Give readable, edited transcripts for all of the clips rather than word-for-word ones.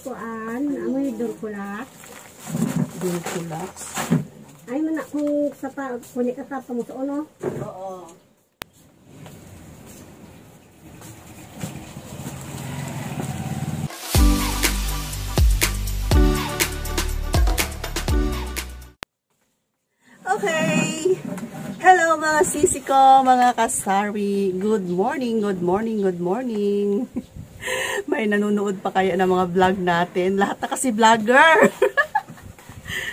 Kuan, amoy durkulak. Durkulax. Ay man na kung sa kunik ka sa mo sa uno. Oo. Okay. Hello mga sisi ko, mga kasari. Good morning, good morning, good morning. May nanonood pa kaya ng mga vlog natin. Lahat na kasi vlogger.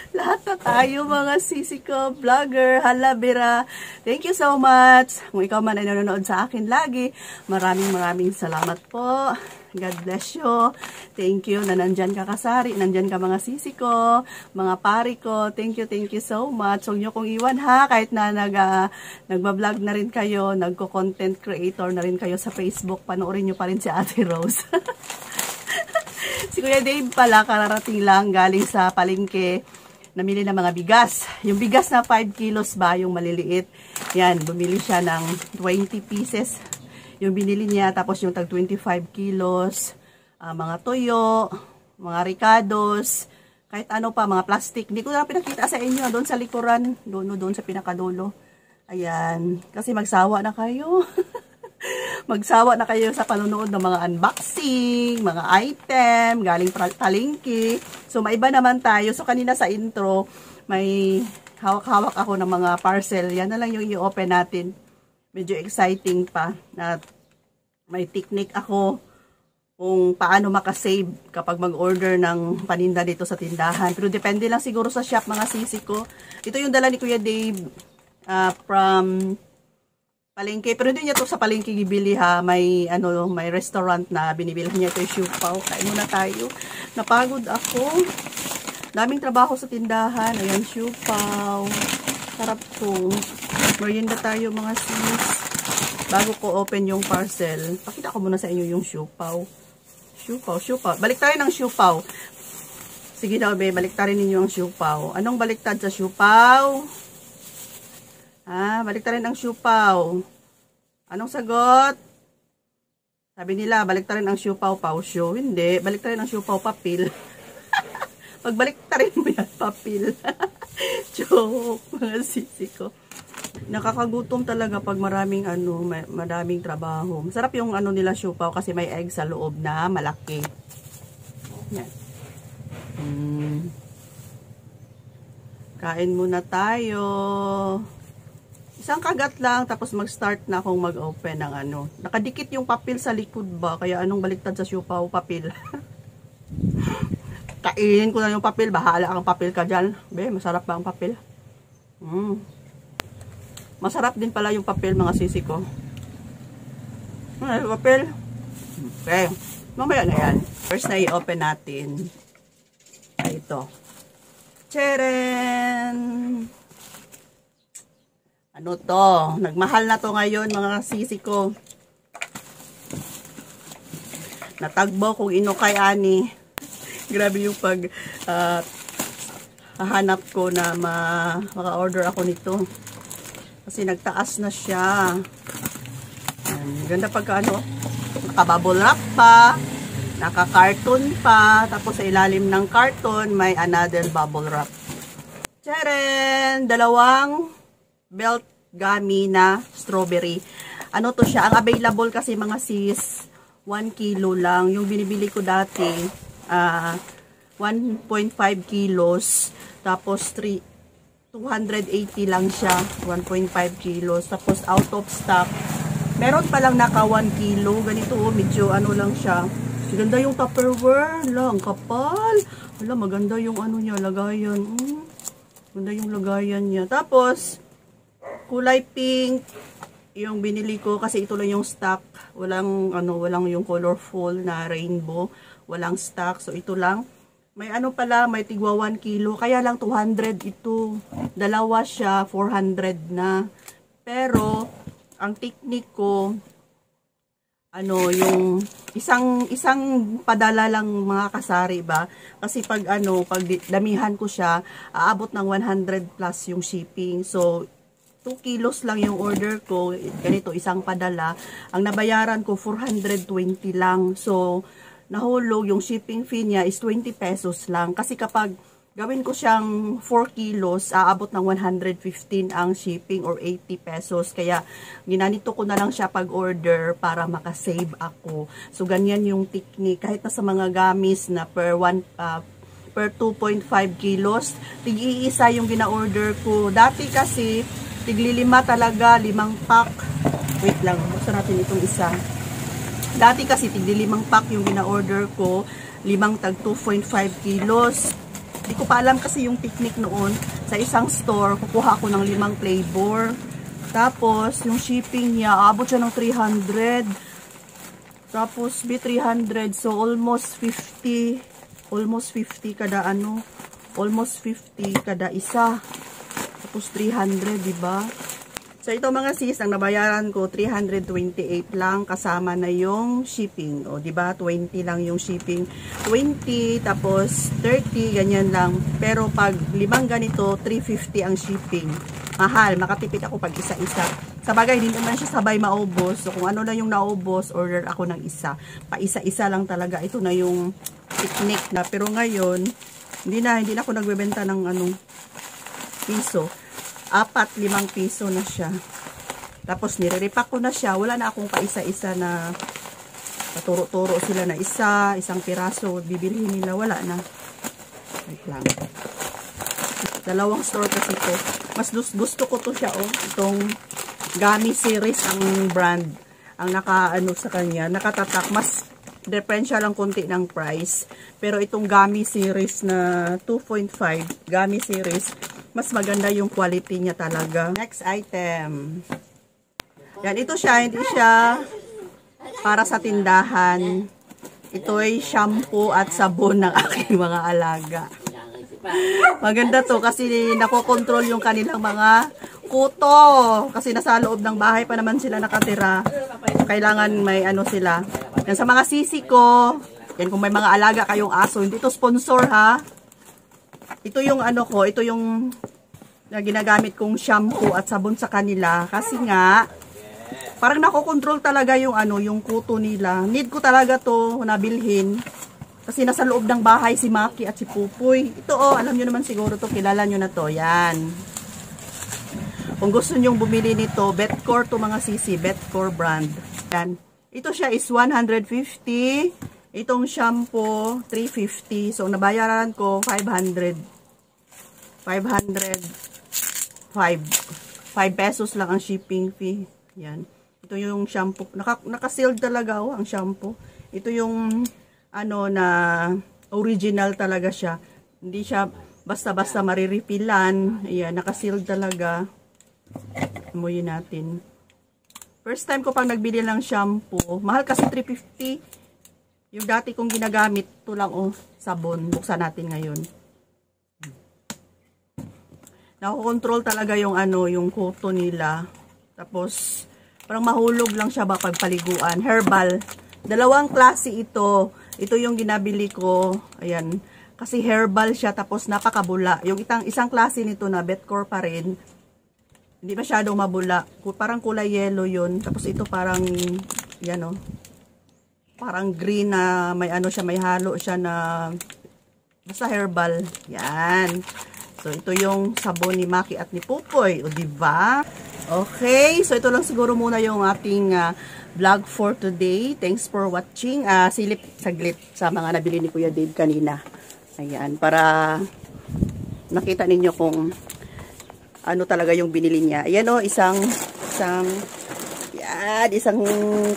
Lahat na tayo mga sisi ko, vlogger. Hala, Bira. Thank you so much. Kung ikaw man ay nanonood sa akin lagi, maraming salamat po. God bless you. Thank you na nandyan ka kasari, nandyan ka mga sisi ko, mga pari ko. Thank you so much. Huwag nyo kong iwan ha, kahit na nagbablog na rin kayo, nagko-content creator na rin kayo sa Facebook, panoorin nyo pa rin si Ate Rose. Si Kuya Dave pala, kararating lang galing sa palengke, namili ng mga bigas. Yung bigas na 5 kilos ba, yung maliliit. Yan, bumili siya ng 20 pieces. Yung binili niya, tapos yung tag 25 kilos, mga toyo, mga ricados, kahit ano pa, mga plastic. Hindi ko na pinakita sa inyo, doon sa likuran, doon sa pinakadulo. Ayan, kasi magsawa na kayo. Magsawa na kayo sa panonood ng mga unboxing, mga item, galing palengke. So, maiba naman tayo. So, kanina sa intro, may hawak-hawak ako ng mga parcel. Yan na lang yung i-open natin. Medyo exciting pa na may technique ako kung paano makasave kapag mag-order ng paninda dito sa tindahan. Pero depende lang siguro sa shop mga sisi ko. Ito yung dala ni Kuya Dave from palengke. Pero hindi niya to sa palengke gibili ha. May restaurant na binibili niya ito yung siupaw. Kain muna tayo. Napagod ako. Daming trabaho sa tindahan. Ayan, siupaw. Sarap to. Merienda tayo mga sis. Bago ko open yung parcel, pakita ko muna sa inyo yung siupaw. Siupaw. Balik tayo ng siupaw. Sige daw, be, balik tayo ninyo ang siupaw. Anong baliktad sa siupaw? Balik tayo ang siupaw. Anong sagot? Sabi nila, balik tayo ang siupaw, pausyo. Hindi, balik tayo ng siupaw, papil. Pagbalik tayo mo yan, papil. Joke, mga sisi ko. Nakakagutom talaga pag maraming trabaho. Masarap yung nila siupaw kasi may egg sa loob na malaki. Yan. Kain muna tayo. Isang kagat lang tapos mag-start na akong mag-open ng Nakadikit yung papel sa likod ba? Kaya anong baliktad sa siupaw? Papel. Kainin ko na yung papel. Bahala ang papel ka dyan. Be, masarap ba ang papel? Masarap din pala yung papel mga sisi ko. Papel. Okay. Mamaya na yan. First na i-open natin. Ito. Tcharan! Ano to? Nagmahal na to ngayon mga sisi ko. Natagbo kung inukay ani. Grabe yung hahanap ko na maka-order ako nito. Kasi nagtaas na siya. Ganda pagka naka-bubble wrap pa, naka-carton pa, tapos sa ilalim ng carton may another bubble wrap. Tcharan! Dalawang belt gummy na strawberry. Ano to siya? Ang available kasi mga sis, 1 kilo lang. Yung binibili ko dati, 1.5 kilos. Tapos 280 lang siya. 1.5 kilos. Tapos out of stock. Meron palang naka 1 kilo. Ganito, medyo lang siya. Maganda yung Tupperware. Hala, ang kapal. Hala, maganda yung niya, lagayan. Maganda yung lagayan niya. Tapos, kulay pink. Yung binili ko kasi ito lang yung stock. Walang yung colorful na rainbow. Walang stock. So, ito lang. May pala, may tigwa 1 kilo. Kaya lang 200 ito. Dalawa siya, 400 na. Pero, ang technique ko, yung isang padala lang mga kasari ba? Kasi pag damihan ko siya, aabot ng 100 plus yung shipping. So, 2 kilos lang yung order ko. Ganito, isang padala. Ang nabayaran ko, 420 lang. So, nahulog, yung shipping fee niya is 20 pesos lang. Kasi kapag gawin ko siyang 4 kilos, aabot ng 115 ang shipping or 80 pesos. Kaya, ginanito ko na lang siya pag-order para makasave ako. So, ganyan yung technique. Kahit na sa mga gamis na per 2.5 kilos, tig-iisa yung gina-order ko. Dati kasi, tigli-5 talaga, 5 pack. Wait lang, buksan natin itong isa. Dati kasi tigli-5 pack yung gina-order ko, 5 tag 2.5 kilos. Hindi ko pa alam kasi yung technique noon. Sa isang store, kukuha ako ng 5 flavor. Tapos, yung shipping niya, abot siya ng 300. Tapos, 300. So, almost 50. Almost 50 kada ano. Almost 50 kada isa. Tapos, 300, diba? So, ito mga sis, ang nabayaran ko, 328 lang, kasama na yung shipping. O, diba? 20 lang yung shipping. 20, tapos 30, ganyan lang. Pero pag 5 ganito, 350 ang shipping. Mahal, makatipid ako pag isa-isa. Sa bagay, hindi naman siya sabay maubos. So, kung ano na yung naubos, order ako ng isa. Pa isa-isa lang talaga. Ito na yung technique na. Pero ngayon, hindi na ako nagbebenta ng piso. 4-5 piso na siya. Tapos nire-repack ko na siya. Wala na akong paisa-isa na paturo-turo sila na isang piraso. Bibilhin nila. Wala na. Wait lang. Dalawang store kasi ito. Mas gusto ko to siya, oh. Itong Gummy series ang brand. Ang naka-ano sa kanya. Nakatatak. Mas differential lang konti ng price. Pero itong Gummy series na 2.5 Gummy series, mas maganda yung quality niya talaga. Next item. Yan, ito siya. Hindi siya para sa tindahan. Ito ay shampoo at sabon ng aking mga alaga. Maganda to kasi nakokontrol yung kanilang mga kuto. Kasi nasa loob ng bahay pa naman sila nakatira. Kailangan may ano sila. Yan sa mga sisi ko. Yan kung may mga alaga kayong aso. Hindi to sponsor ha. Ito yung ano ko, ito yung na ginagamit kong shampoo at sabon sa kanila kasi nga parang nakokontrol talaga yung yung kuto nila. Need ko talaga to nabilhin kasi nasa loob ng bahay si Maki at si Pupoy. Ito alam nyo naman siguro to, kilala nyo na to. Yan. Kung gusto nyo bumili nito, Betcore to mga sisi, Betcore brand. Yan. Ito siya is 150. Itong shampoo, 350. So, nabayaran ko 500 pesos lang ang shipping fee. Yan. Ito yung shampoo. Naka-sealed talaga ang shampoo. Ito yung na original talaga siya. Hindi siya basta-basta mariripilan. Ayan, naka-sealed talaga. Amuyin natin. First time ko pang nagbili ng shampoo. Mahal kasi 350. Yung dati kong ginagamit, ito lang sabon. Buksan natin ngayon. Nakokontrol talaga yung yung kuto nila. Tapos, parang mahulog lang siya pag paliguan. Herbal. Dalawang klase ito. Ito yung ginabili ko. Ayan. Kasi herbal siya, tapos napakabula. Yung isang klase nito na Betcore pa rin. Hindi masyadong mabula. Parang kulay yellow yun. Tapos ito parang, yan parang green na may siya, may halo siya na basta herbal. Yan. So, ito yung sabon ni Maki at ni Pupoy. O, diba? Okay. So, ito lang siguro muna yung ating vlog for today. Thanks for watching. Silip saglit sa mga nabili ni Kuya Dave kanina. Ayan. Para nakita ninyo kung ano talaga yung binili niya. Ayan isang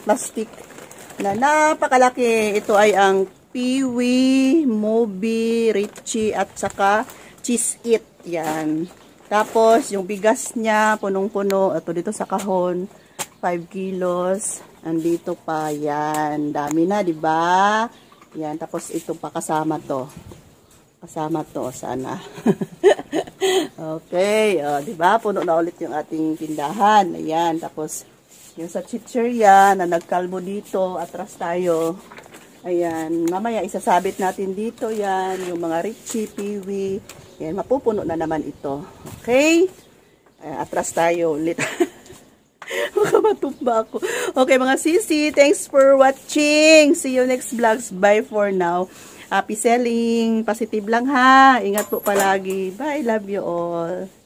plastic na napakalaki. Ito ay ang Peewee, Moby, Richie at saka Cheese It. Yan. Tapos yung bigas niya punong-puno. Ito dito sa kahon 5 kilos. Andito pa yan. Dami na, 'di ba? Yan, tapos ito pa kasama to. Kasama to sana. Okay, 'di ba? Puno na ulit yung ating tindahan. Ayan, tapos yung sa chichirya na nagkalbo dito, atras tayo. Ayan, mamaya isasabit natin dito yan, yung mga Richie, Peewee. Yan, mapupuno na naman ito. Okay? Atras tayo ulit. Baka matumba ako. Okay, mga sisi, thanks for watching. See you next vlogs. Bye for now. Happy selling. Positive lang ha. Ingat po palagi. Bye. Love you all.